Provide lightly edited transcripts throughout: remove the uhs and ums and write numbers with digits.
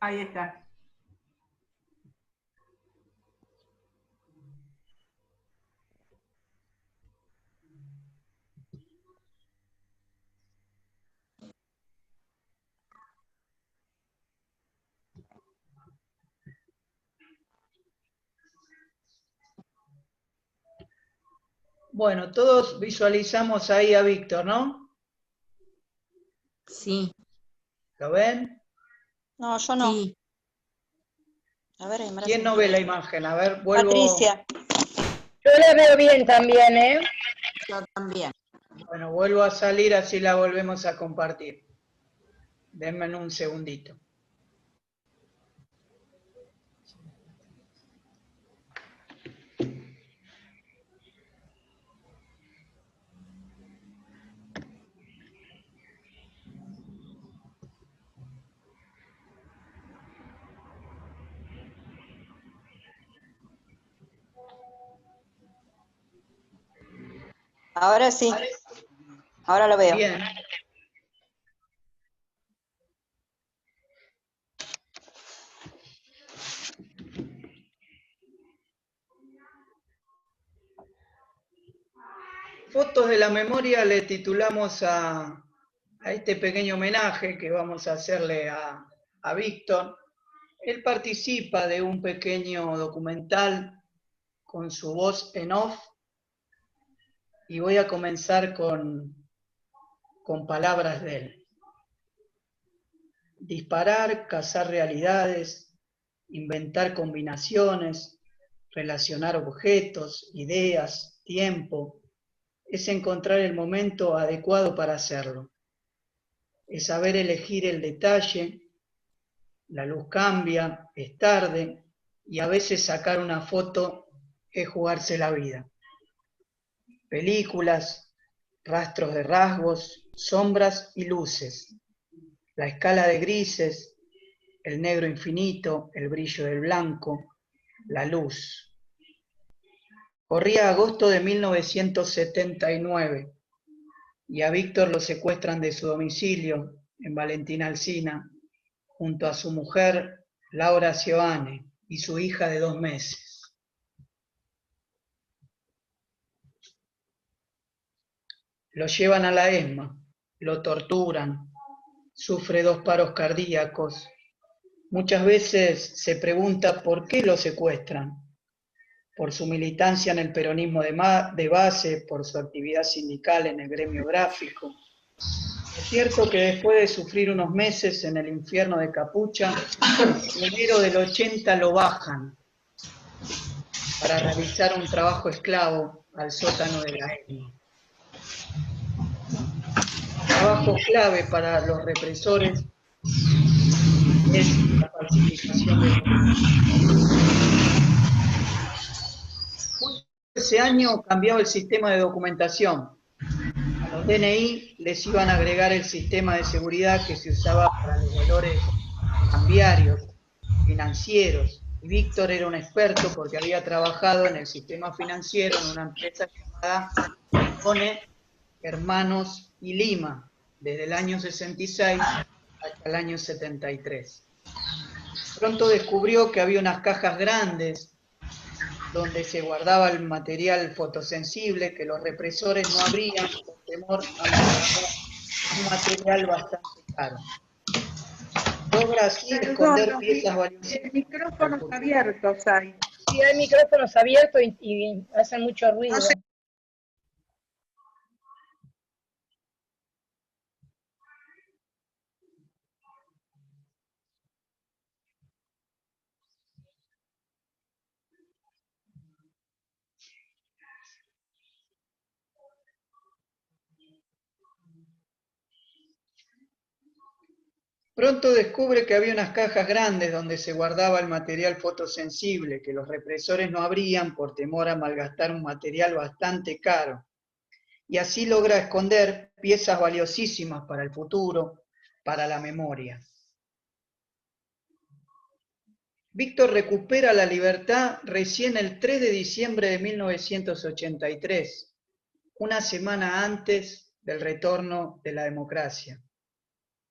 Ahí está. Bueno, todos visualizamos ahí a Víctor, ¿no? Sí. ¿Lo ven? No, yo no. Sí. A ver, ahí me ¿Quién no ve la imagen? A ver, vuelvo. Patricia. Yo la veo bien también, ¿eh? Yo también. Bueno, vuelvo a salir, así la volvemos a compartir. Denme un segundito. Ahora sí. Ahora lo veo. Bien. Fotos de la memoria le titulamos a este pequeño homenaje que vamos a hacerle a Víctor. Él participa de un pequeño documental con su voz en off y voy a comenzar con palabras de él. Disparar, cazar realidades, inventar combinaciones, relacionar objetos, ideas, tiempo, es encontrar el momento adecuado para hacerlo. Es saber elegir el detalle, la luz cambia, es tarde, y a veces sacar una foto es jugarse la vida. Películas, rastros de rasgos, sombras y luces, la escala de grises, el negro infinito, el brillo del blanco, la luz. Corría agosto de 1979 y a Víctor lo secuestran de su domicilio en Valentín Alsina, junto a su mujer Laura Sioane y su hija de 2 meses. Lo llevan a la ESMA, lo torturan, sufre 2 paros cardíacos. Muchas veces se pregunta por qué lo secuestran, por su militancia en el peronismo de base, por su actividad sindical en el gremio gráfico. Es cierto que después de sufrir unos meses en el infierno de Capucha, en enero del 80 lo bajan para realizar un trabajo esclavo al sótano de la ESMA. Trabajo clave para los represores es la falsificación de documentos. Justo ese año cambiaba el sistema de documentación. A los DNI les iban a agregar el sistema de seguridad que se usaba para los valores cambiarios, financieros. Y Víctor era un experto porque había trabajado en el sistema financiero en una empresa llamada Cone, Hermanos y Lima, desde el año 66 hasta el año 73. Pronto descubrió que había unas cajas grandes donde se guardaba el material fotosensible que los represores no abrían por temor a un material bastante caro. Logra así esconder piezas valiosas. Micrófonos abiertos hay. Sí, hay micrófonos abiertos y hacen mucho ruido. Pronto descubre que había unas cajas grandes donde se guardaba el material fotosensible que los represores no abrían por temor a malgastar un material bastante caro. Y así logra esconder piezas valiosísimas para el futuro, para la memoria. Víctor recupera la libertad recién el 3 de diciembre de 1983, una semana antes del retorno de la democracia.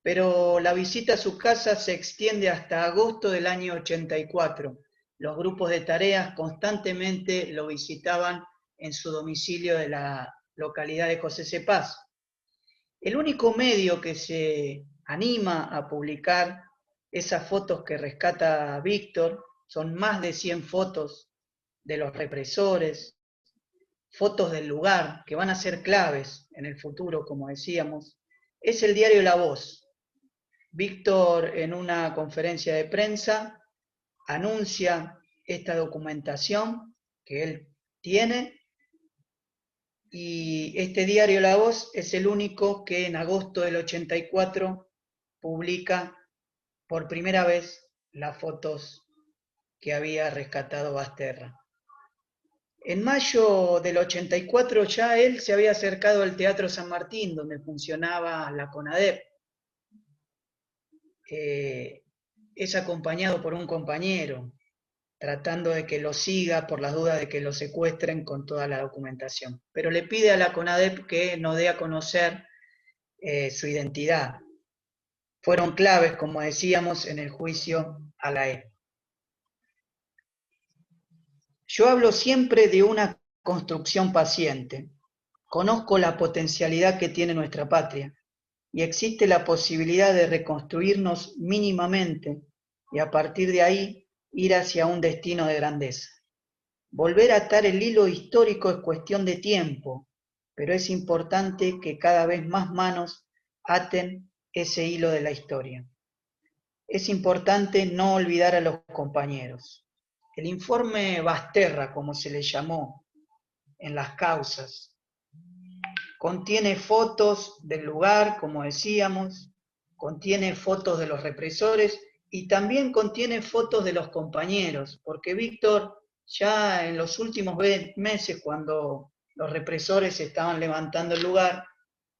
pero la visita a su casa se extiende hasta agosto del año 84. Los grupos de tareas constantemente lo visitaban en su domicilio de la localidad de José C. Paz. El único medio que se anima a publicar esas fotos que rescata Víctor, son más de 100 fotos de los represores, fotos del lugar que van a ser claves en el futuro, como decíamos, es el diario La Voz. Víctor, en una conferencia de prensa, anuncia esta documentación que él tiene, y este diario La Voz es el único que en agosto del 84 publica por primera vez las fotos que había rescatado Basterra. En mayo del 84 ya él se había acercado al Teatro San Martín, donde funcionaba la CONADEP. Es acompañado por un compañero, tratando de que lo siga por las dudas de que lo secuestren con toda la documentación. Pero le pide a la CONADEP que no dé a conocer su identidad. Fueron claves, como decíamos, en el juicio a la E. Yo hablo siempre de una construcción paciente. Conozco la potencialidad que tiene nuestra patria y existe la posibilidad de reconstruirnos mínimamente y a partir de ahí ir hacia un destino de grandeza. Volver a atar el hilo histórico es cuestión de tiempo, pero es importante que cada vez más manos aten ese hilo de la historia. Es importante no olvidar a los compañeros. El informe Basterra, como se le llamó en las causas, contiene fotos del lugar, como decíamos, contiene fotos de los represores y también contiene fotos de los compañeros, porque Víctor ya en los últimos meses, cuando los represores estaban levantando el lugar,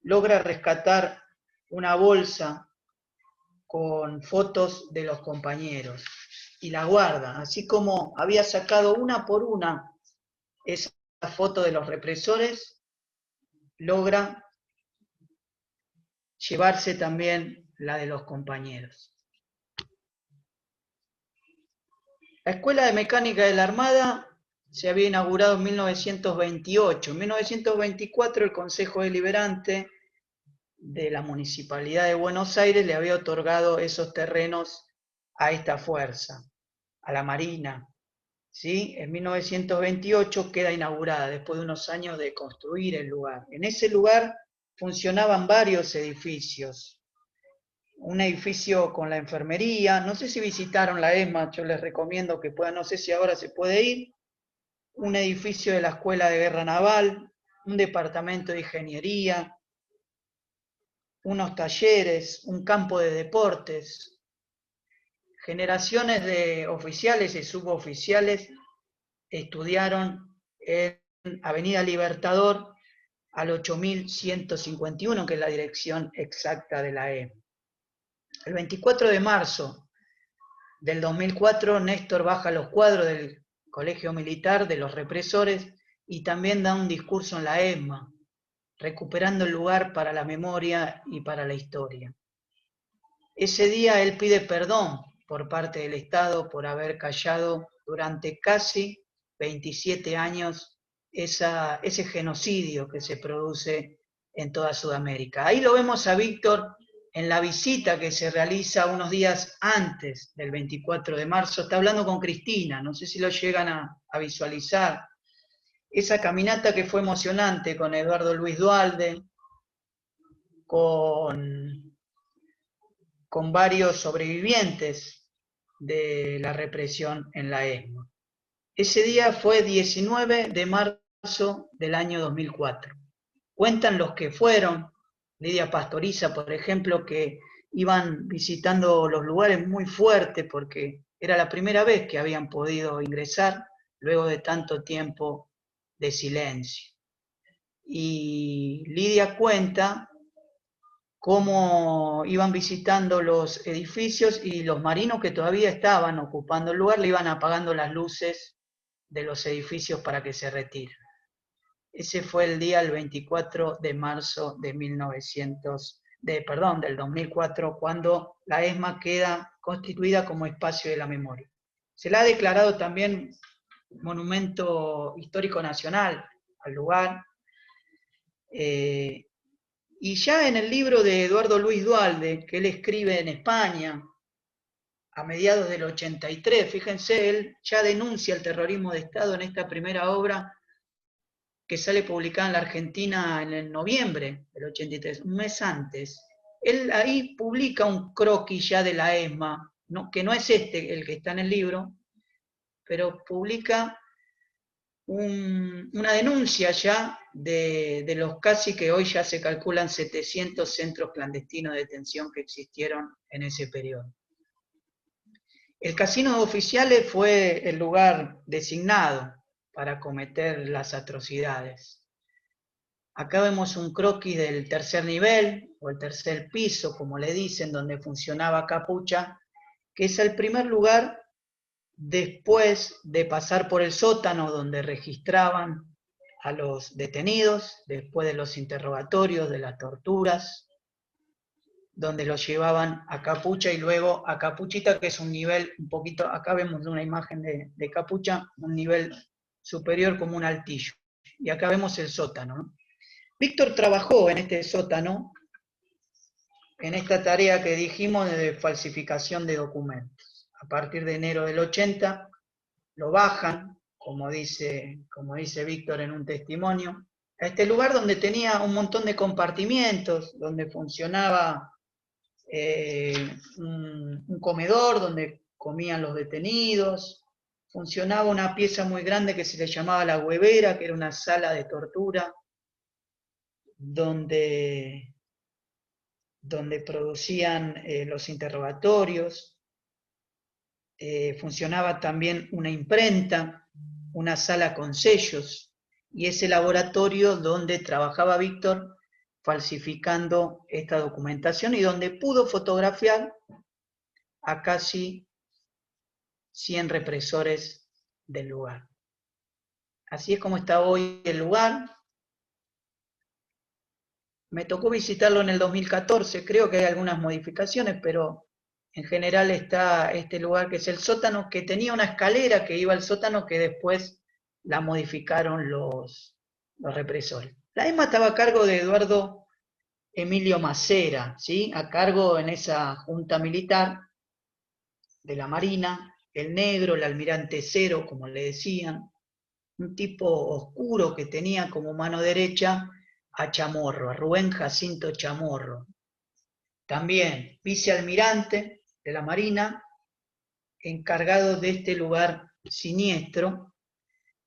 logra rescatar una bolsa con fotos de los compañeros y la guarda, así como había sacado una por una esa foto de los represores, logra llevarse también la de los compañeros. La Escuela de Mecánica de la Armada se había inaugurado en 1928. En 1924 el Consejo Deliberante de la Municipalidad de Buenos Aires le había otorgado esos terrenos a esta fuerza, a la Marina. ¿Sí? En 1928 queda inaugurada, después de unos años de construir el lugar. En ese lugar funcionaban varios edificios. Un edificio con la enfermería, no sé si visitaron la ESMA, yo les recomiendo que puedan, no sé si ahora se puede ir, un edificio de la Escuela de Guerra Naval, un departamento de ingeniería, unos talleres, un campo de deportes. Generaciones de oficiales y suboficiales estudiaron en Avenida Libertador al 8151, que es la dirección exacta de la E. El 24 de marzo del 2004, Néstor baja los cuadros del Colegio Militar de los Represores y también da un discurso en la ESMA, recuperando el lugar para la memoria y para la historia. Ese día él pide perdón por parte del Estado por haber callado durante casi 27 años ese genocidio que se produce en toda Sudamérica. Ahí lo vemos a Víctor en la visita que se realiza unos días antes del 24 de marzo. Está hablando con Cristina, no sé si lo llegan a visualizar. Esa caminata que fue emocionante con Eduardo Luis Duhalde, con varios sobrevivientes de la represión en la ESMA. Ese día fue 19 de marzo del año 2004. Cuentan los que fueron, Lidia Pastoriza, por ejemplo, que iban visitando los lugares muy fuerte porque era la primera vez que habían podido ingresar luego de tanto tiempo de silencio. Y Lidia cuenta cómo iban visitando los edificios y los marinos que todavía estaban ocupando el lugar le iban apagando las luces de los edificios para que se retiren. Ese fue el día, el 24 de marzo de 1904. del 2004, cuando la ESMA queda constituida como espacio de la memoria. Se la ha declarado también monumento histórico nacional al lugar. Y ya en el libro de Eduardo Luis Duhalde, que él escribe en España, a mediados del 83, fíjense, él ya denuncia el terrorismo de Estado en esta primera obra que sale publicada en la Argentina en el noviembre del 83, un mes antes. Él ahí publica un croquis ya de la ESMA, ¿no? Que no es el que está en el libro, pero publica una denuncia ya de los casi que hoy ya se calculan 700 centros clandestinos de detención que existieron en ese periodo. El Casino de Oficiales fue el lugar designado para cometer las atrocidades. Acá vemos un croquis del tercer nivel, o el tercer piso, como le dicen, donde funcionaba Capucha, que es el primer lugar después de pasar por el sótano donde registraban a los detenidos, después de los interrogatorios, de las torturas, donde los llevaban a Capucha y luego a Capuchita, que es un nivel un poquito, acá vemos una imagen de Capucha, un nivel superior como un altillo. Y acá vemos el sótano, ¿no? Víctor trabajó en este sótano, en esta tarea que dijimos de falsificación de documentos. A partir de enero del 80, lo bajan, como dice Víctor en un testimonio, a este lugar donde tenía un montón de compartimientos, donde funcionaba un comedor, donde comían los detenidos, funcionaba una pieza muy grande que se le llamaba la huevera, que era una sala de tortura, donde producían los interrogatorios. Funcionaba también una imprenta, una sala con sellos, y ese laboratorio donde trabajaba Víctor falsificando esta documentación y donde pudo fotografiar a casi 100 represores del lugar. Así es como está hoy el lugar. Me tocó visitarlo en el 2014, creo que hay algunas modificaciones, pero en general está este lugar que es el sótano, que tenía una escalera que iba al sótano que después la modificaron los represores. La ESMA estaba a cargo de Eduardo Emilio Macera, ¿sí? A cargo en esa junta militar de la Marina, el negro, el almirante Cero, como le decían, un tipo oscuro que tenía como mano derecha a Chamorro, a Rubén Jacinto Chamorro. También vicealmirante de la Marina, encargado de este lugar siniestro.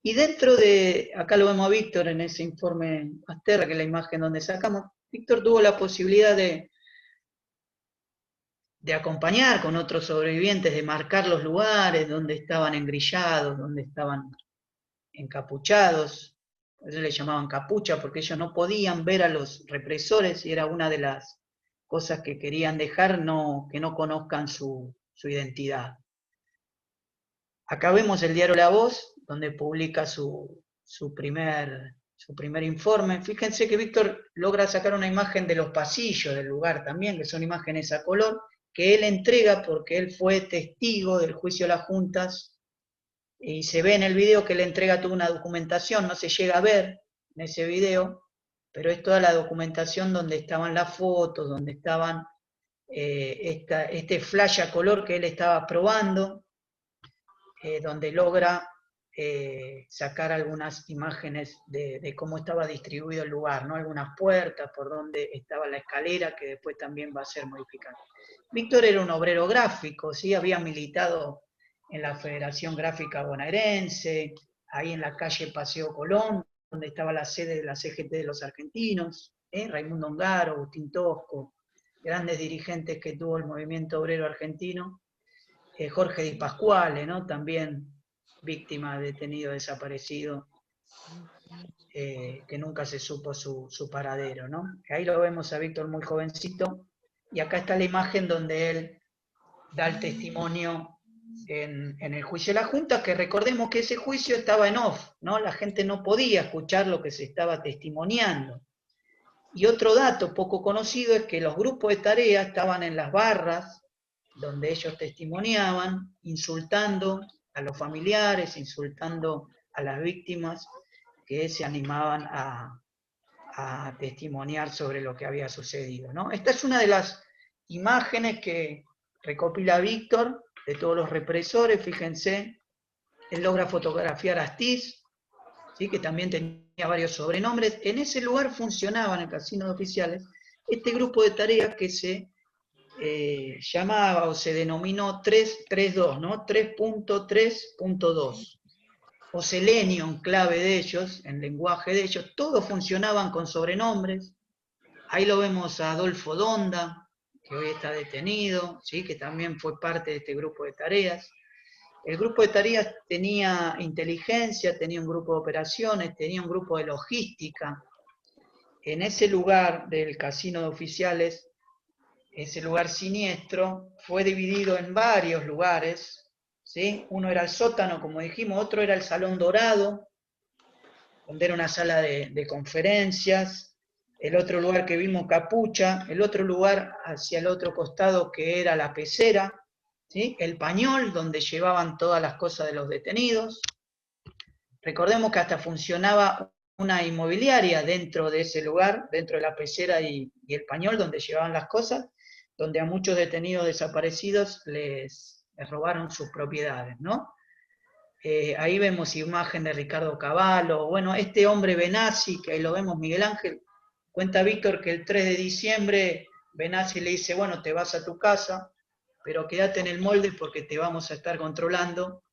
Y dentro de, acá lo vemos a Víctor en ese informe Asterra, que es la imagen donde sacamos, Víctor tuvo la posibilidad de acompañar con otros sobrevivientes, de marcar los lugares donde estaban engrillados, donde estaban encapuchados. Por eso le llamaban capucha, porque ellos no podían ver a los represores y era una de las cosas que querían dejar, que no conozcan su identidad. Acá vemos el diario La Voz, donde publica su primer informe. Fíjense que Víctor logra sacar una imagen de los pasillos del lugar también, que son imágenes a color, que él entrega porque él fue testigo del juicio de las juntas, y se ve en el video que él entrega toda una documentación, no se llega a ver en ese video, pero es toda la documentación donde estaban las fotos, donde estaban este flash a color que él estaba probando, donde logra sacar algunas imágenes de cómo estaba distribuido el lugar, ¿no? Algunas puertas, por donde estaba la escalera, que después también va a ser modificada. Víctor era un obrero gráfico, ¿sí? Había militado en la Federación Gráfica Bonaerense, ahí en la calle Paseo Colón, donde estaba la sede de la CGT de los argentinos, Raimundo Ongaro, Agustín Tosco, grandes dirigentes que tuvo el movimiento obrero argentino, Jorge Di Pasquale, ¿no? También víctima, detenido, desaparecido, que nunca se supo su paradero, ¿no? Ahí lo vemos a Víctor muy jovencito, y acá está la imagen donde él da el testimonio en el juicio de la Junta, que recordemos que ese juicio estaba en off, ¿no? La gente no podía escuchar lo que se estaba testimoniando. Y otro dato poco conocido es que los grupos de tarea estaban en las barras donde ellos testimoniaban, insultando a los familiares, insultando a las víctimas que se animaban a testimoniar sobre lo que había sucedido, ¿no? Esta es una de las imágenes que recopila Víctor de todos los represores. Fíjense, él logra fotografiar a Astiz, ¿sí? Que también tenía varios sobrenombres. En ese lugar funcionaba, en el casino de oficiales, este grupo de tareas que se llamaba o se denominó 3.2, ¿no? 3.3.2. O Selenio, en clave de ellos, en lenguaje de ellos, todos funcionaban con sobrenombres. Ahí lo vemos a Adolfo Donda, que hoy está detenido, ¿sí? Que también fue parte de este grupo de tareas. El grupo de tareas tenía inteligencia, tenía un grupo de operaciones, tenía un grupo de logística. En ese lugar del casino de oficiales, ese lugar siniestro, fue dividido en varios lugares, ¿sí? Uno era el sótano, como dijimos, otro era el Salón Dorado, donde era una sala de conferencias, el otro lugar que vimos Capucha, el otro lugar hacia el otro costado que era la pecera, ¿sí? El Pañol, donde llevaban todas las cosas de los detenidos. Recordemos que hasta funcionaba una inmobiliaria dentro de ese lugar, dentro de la pecera y el Pañol, donde llevaban las cosas, donde a muchos detenidos desaparecidos les robaron sus propiedades, ¿no? Ahí vemos imagen de Ricardo Cavallo, bueno, este hombre Benassi, que ahí lo vemos, Miguel Ángel, cuenta Víctor que el 3 de diciembre Benassi le dice, bueno, te vas a tu casa, pero quédate en el molde porque te vamos a estar controlando,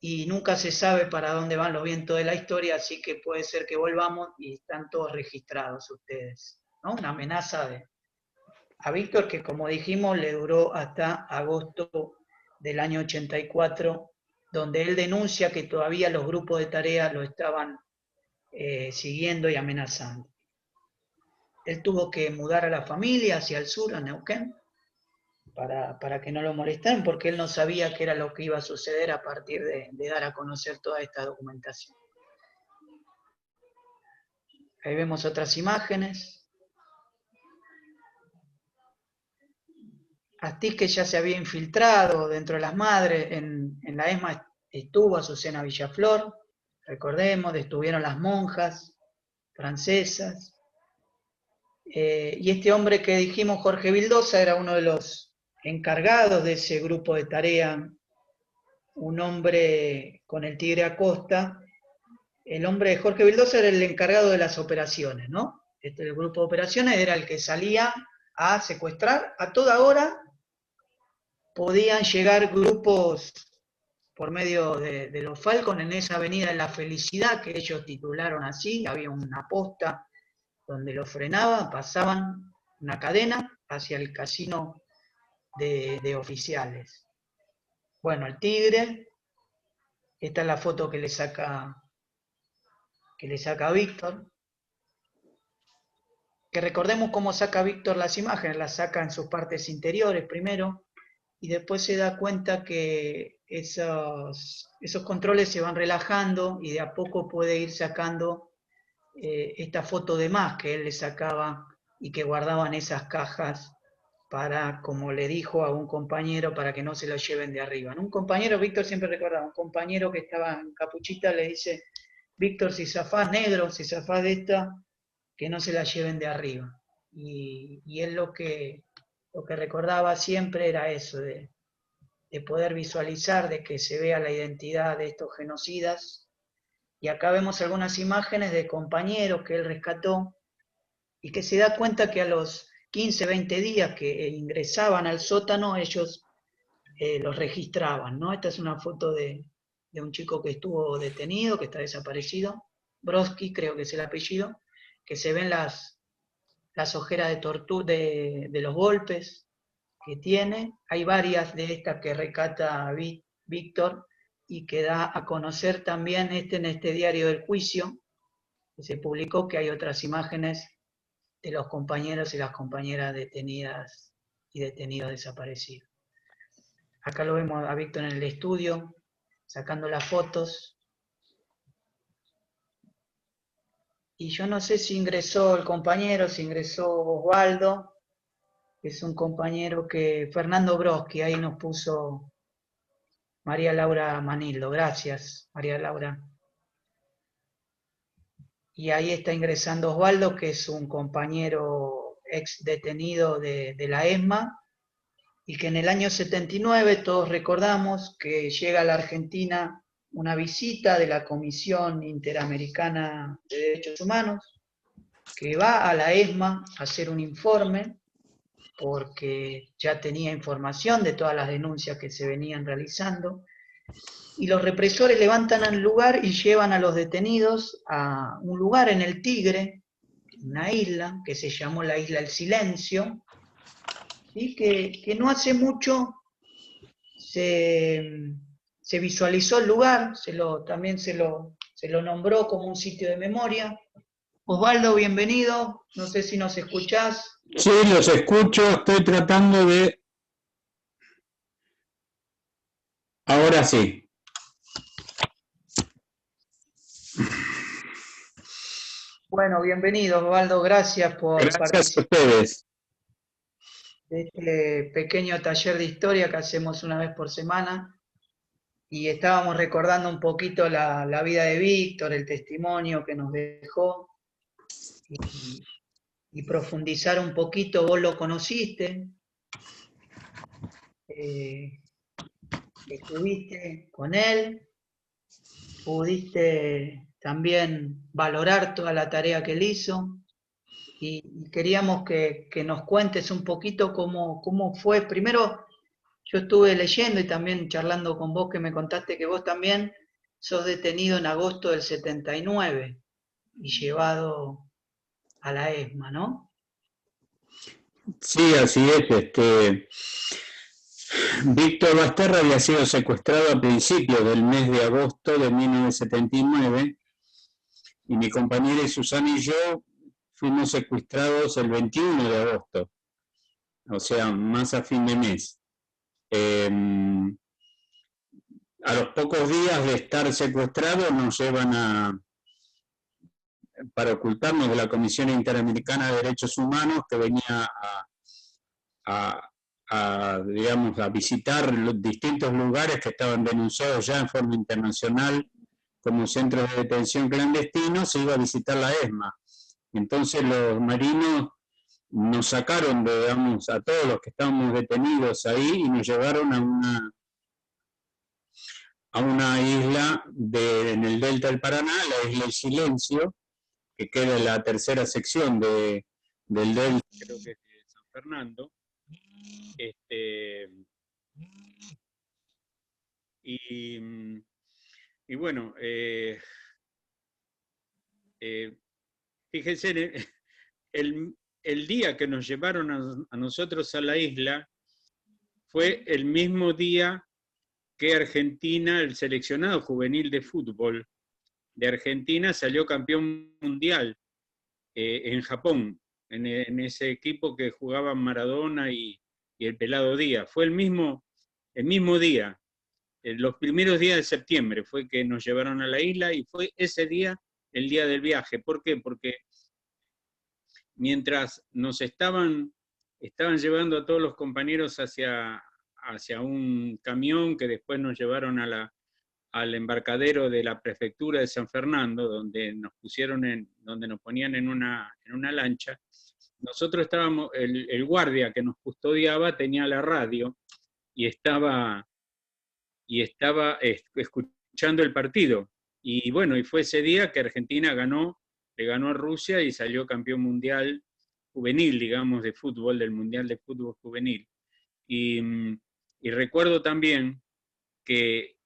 y nunca se sabe para dónde van los vientos de la historia, así que puede ser que volvamos y están todos registrados ustedes, ¿no? Una amenaza a Víctor que, como dijimos, le duró hasta agosto del año 84, donde él denuncia que todavía los grupos de tarea lo estaban siguiendo y amenazando. Él tuvo que mudar a la familia hacia el sur, a Neuquén, para que no lo molestaran, porque él no sabía qué era lo que iba a suceder a partir de dar a conocer toda esta documentación. Ahí vemos otras imágenes. Astiz, que ya se había infiltrado dentro de las madres, en la ESMA estuvo Azucena Villaflor, recordemos, estuvieron las monjas francesas, y este hombre que dijimos, Jorge Vildosa, era uno de los encargados de ese grupo de tarea, un hombre con el Tigre Acosta. El hombre de Jorge Vildosa era el encargado de las operaciones, ¿no? El grupo de operaciones era el que salía a secuestrar. A toda hora podían llegar grupos por medio de los Falcon en esa avenida de la Felicidad, que ellos titularon así, había una posta donde los frenaban, pasaban una cadena hacia el casino de oficiales. Bueno, el Tigre, esta es la foto que le saca Víctor, que recordemos cómo saca Víctor las imágenes, las saca en sus partes interiores primero, y después se da cuenta que esos controles se van relajando y de a poco puede ir sacando esta foto de más que él le sacaba y que guardaban esas cajas para, como le dijo a un compañero, para que no se lo lleven de arriba. Un compañero, Víctor siempre recordaba, un compañero que estaba en capuchita le dice, Víctor, si zafás negro, si zafás de esta, que no se la lleven de arriba. Y él lo que recordaba siempre era eso, de poder visualizar, de que se vea la identidad de estos genocidas. Y acá vemos algunas imágenes de compañeros que él rescató y que se da cuenta que a los 15, 20 días que ingresaban al sótano, ellos los registraban, ¿no? Esta es una foto de un chico que estuvo detenido, que está desaparecido, Brodsky creo que es el apellido, que se ven las ojeras de tortura, de los golpes que tiene. Hay varias de estas que recata Víctor y que da a conocer también en este diario del juicio, que se publicó, que hay otras imágenes de los compañeros y las compañeras detenidas y detenidos desaparecidos. Acá lo vemos a Víctor en el estudio, sacando las fotos. Y yo no sé si ingresó el compañero, si ingresó Osvaldo, que es un compañero que, Fernando Broski, ahí nos puso María Laura Manildo. Gracias, María Laura. Y ahí está ingresando Osvaldo, que es un compañero ex detenido de la ESMA, y que en el año 79 todos recordamos que llega a la Argentina una visita de la Comisión Interamericana de Derechos Humanos, que va a la ESMA a hacer un informe, porque ya tenía información de todas las denuncias que se venían realizando, y los represores levantan al lugar y llevan a los detenidos a un lugar en el Tigre, una isla que se llamó la Isla del Silencio, y que no hace mucho se visualizó el lugar, también se lo nombró como un sitio de memoria. Osvaldo, bienvenido, no sé si nos escuchás. Sí, los escucho, estoy tratando de... Ahora sí. Bueno, bienvenido, Osvaldo, gracias por Gracias a participar ustedes. de este pequeño taller de historia que hacemos una vez por semana. Y estábamos recordando un poquito la vida de Víctor, el testimonio que nos dejó, y profundizar un poquito. Vos lo conociste, estuviste con él, pudiste también valorar toda la tarea que él hizo, y queríamos que nos cuentes un poquito cómo fue. Primero, yo estuve leyendo y también charlando con vos, que me contaste que vos también sos detenido en agosto del 79 y llevado a la ESMA, ¿no? Sí, así es. Víctor Basterra había sido secuestrado a principios del mes de agosto de 1979 y mi compañera Susana y yo fuimos secuestrados el 21 de agosto, o sea, más a fin de mes. A los pocos días de estar secuestrados nos llevan para ocultarnos de la Comisión Interamericana de Derechos Humanos, que venía digamos, a visitar los distintos lugares que estaban denunciados ya en forma internacional como centros de detención clandestinos. Se iba a visitar la ESMA. Entonces los marinos nos sacaron, digamos, a todos los que estábamos detenidos ahí y nos llevaron a una isla en el delta del Paraná, la Isla del Silencio, que queda en la tercera sección del delta, creo que es de San Fernando. Y bueno, fíjense, el día que nos llevaron a nosotros a la isla fue el mismo día que Argentina, el seleccionado juvenil de fútbol de Argentina, salió campeón mundial en Japón, en ese equipo que jugaban Maradona y el Pelado Díaz. Fue el mismo día, los primeros días de septiembre fue que nos llevaron a la isla, y fue ese día el día del viaje. ¿Por qué? Porque mientras nos estaban llevando a todos los compañeros hacia un camión que después nos llevaron al embarcadero de la prefectura de San Fernando, donde nos ponían en una lancha, nosotros estábamos, el guardia que nos custodiaba tenía la radio y estaba escuchando el partido. Y bueno, y fue ese día que Argentina le ganó a Rusia y salió campeón mundial juvenil, digamos, de fútbol, del Mundial de Fútbol Juvenil. Y recuerdo también que,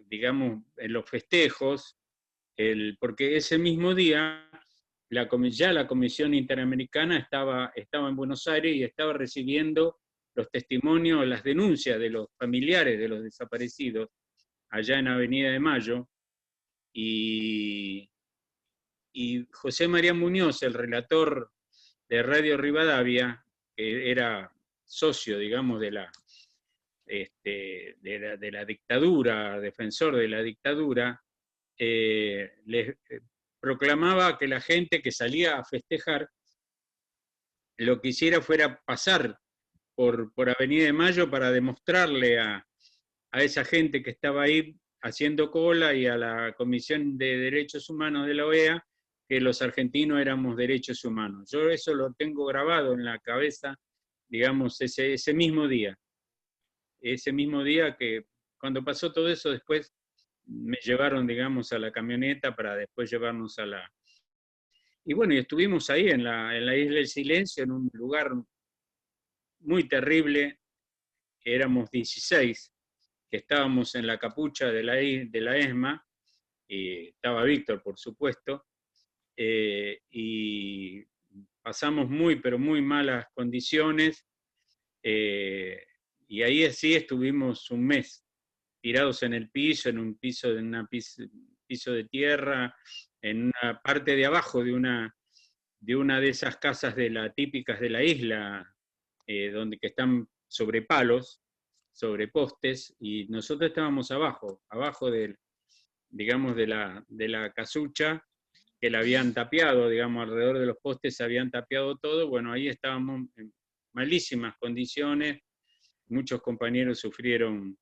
digamos, en los festejos, porque ese mismo día ya la Comisión Interamericana estaba en Buenos Aires y estaba recibiendo los testimonios, las denuncias de los familiares de los desaparecidos, allá en Avenida de Mayo, y José María Muñoz, el relator de Radio Rivadavia, que era socio, digamos, de la dictadura, defensor de la dictadura, proclamaba que la gente que salía a festejar lo que hiciera fuera pasar por Avenida de Mayo para demostrarle a esa gente que estaba ahí haciendo cola y a la Comisión de Derechos Humanos de la OEA que los argentinos éramos derechos humanos. Yo eso lo tengo grabado en la cabeza, digamos, ese mismo día. Ese mismo día que cuando pasó todo eso, después me llevaron, digamos, a la camioneta para después llevarnos a la... Y bueno, y estuvimos ahí en la Isla del Silencio, en un lugar muy terrible. Éramos 16 que estábamos en la capucha de la ESMA, y estaba Víctor, por supuesto, y pasamos muy, pero muy malas condiciones, y ahí sí estuvimos un mes, tirados en el piso, en un piso de tierra, en una parte de abajo de una de esas casas típicas de la isla, donde que están sobre palos, sobre postes, y nosotros estábamos abajo digamos, de la casucha, que la habían tapiado, digamos, alrededor de los postes se habían tapiado todo. Bueno, ahí estábamos en malísimas condiciones, muchos compañeros sufrieron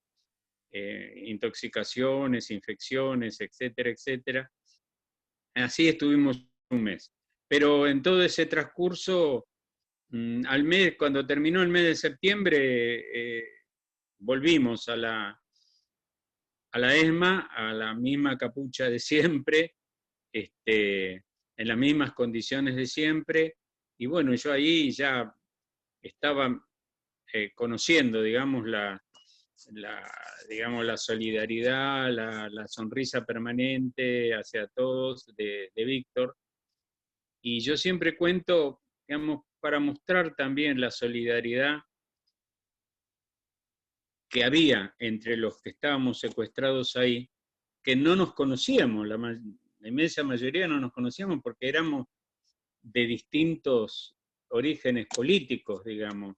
intoxicaciones, infecciones, etcétera, etcétera. Así estuvimos un mes. Pero en todo ese transcurso, al mes, cuando terminó el mes de septiembre, volvimos a la ESMA, a la misma capucha de siempre, en las mismas condiciones de siempre, y bueno, yo ahí ya estaba conociendo, digamos, digamos, la solidaridad, la sonrisa permanente hacia todos de Víctor, y yo siempre cuento, digamos, para mostrar también la solidaridad que había entre los que estábamos secuestrados ahí, que no nos conocíamos, la inmensa mayoría no nos conocíamos porque éramos de distintos orígenes políticos, digamos.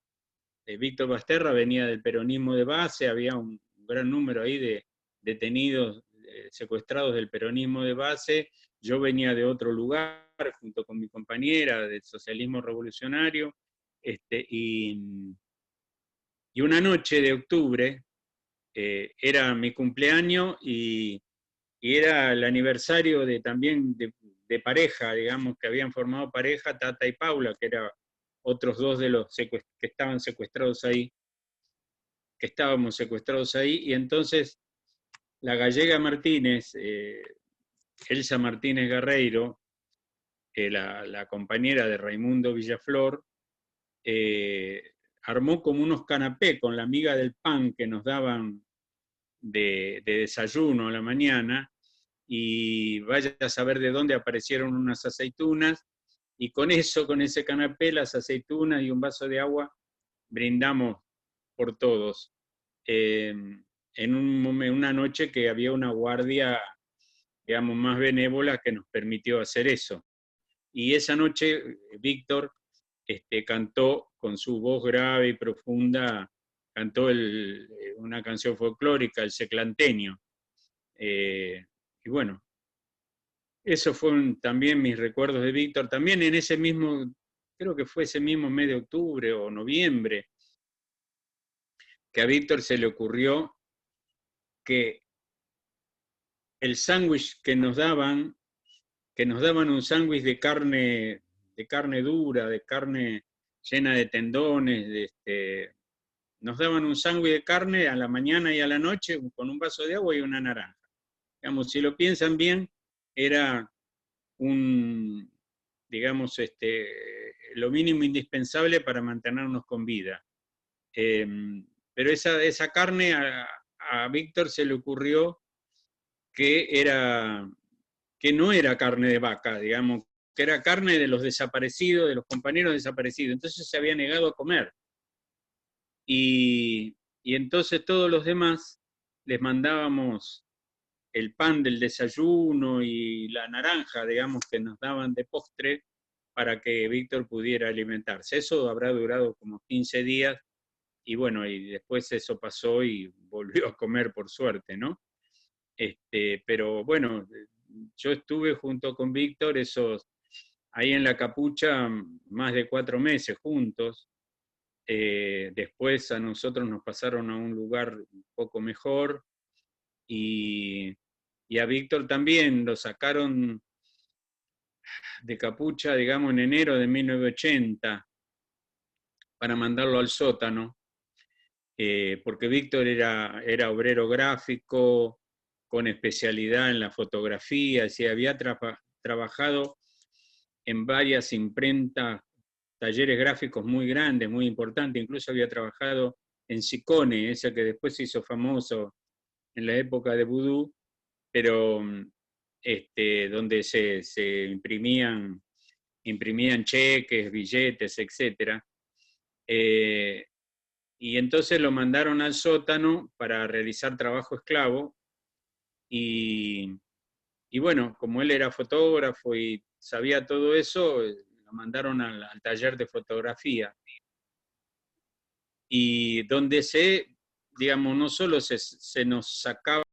Víctor Basterra venía del peronismo de base, había un gran número ahí de detenidos, secuestrados del peronismo de base, yo venía de otro lugar, junto con mi compañera, del socialismo revolucionario, y una noche de octubre, era mi cumpleaños y era el aniversario también de pareja, digamos, que habían formado pareja, Tata y Paula, que eran otros dos de los que estaban secuestrados ahí, que estábamos secuestrados ahí, y entonces la gallega Martínez, Elsa Martínez Guerreiro, la compañera de Raimundo Villaflor, armó como unos canapés con la miga del pan que nos daban de desayuno a la mañana, y vaya a saber de dónde aparecieron unas aceitunas, y con ese canapé, las aceitunas y un vaso de agua, brindamos por todos. En una noche que había una guardia, digamos, más benévola que nos permitió hacer eso. Y esa noche Víctor cantó con su voz grave y profunda, cantó una canción folclórica, el seclanteño. Y bueno, esos fueron también mis recuerdos de Víctor. También en ese mismo, creo que fue ese mismo mes de octubre o noviembre, que a Víctor se le ocurrió que el sándwich que nos daban un sándwich de carne dura, de carne llena de tendones, nos daban un sándwich de carne a la mañana y a la noche con un vaso de agua y una naranja. Digamos, si lo piensan bien, era digamos, lo mínimo indispensable para mantenernos con vida. Pero esa carne a Víctor se le ocurrió que no era carne de vaca, digamos, que era carne de los desaparecidos, de los compañeros desaparecidos. Entonces se había negado a comer. Y entonces todos los demás les mandábamos el pan del desayuno y la naranja, digamos, que nos daban de postre para que Víctor pudiera alimentarse. Eso habrá durado como 15 días, y bueno, y después eso pasó y volvió a comer por suerte, ¿no? Pero bueno, yo estuve junto con Víctor ahí en la Capucha más de 4 meses juntos. Después a nosotros nos pasaron a un lugar un poco mejor, y a Víctor también lo sacaron de Capucha, digamos, en enero de 1980, para mandarlo al sótano, porque Víctor era obrero gráfico, con especialidad en la fotografía, había trabajado en varias imprentas, talleres gráficos muy grandes, muy importantes, incluso había trabajado en Sicone, ese que después se hizo famoso en la época de Vudú, pero donde se imprimían cheques, billetes, etc. Y entonces lo mandaron al sótano para realizar trabajo esclavo, y bueno, como él era fotógrafo y sabía todo eso, lo mandaron al taller de fotografía, y donde digamos, no solo se nos sacaba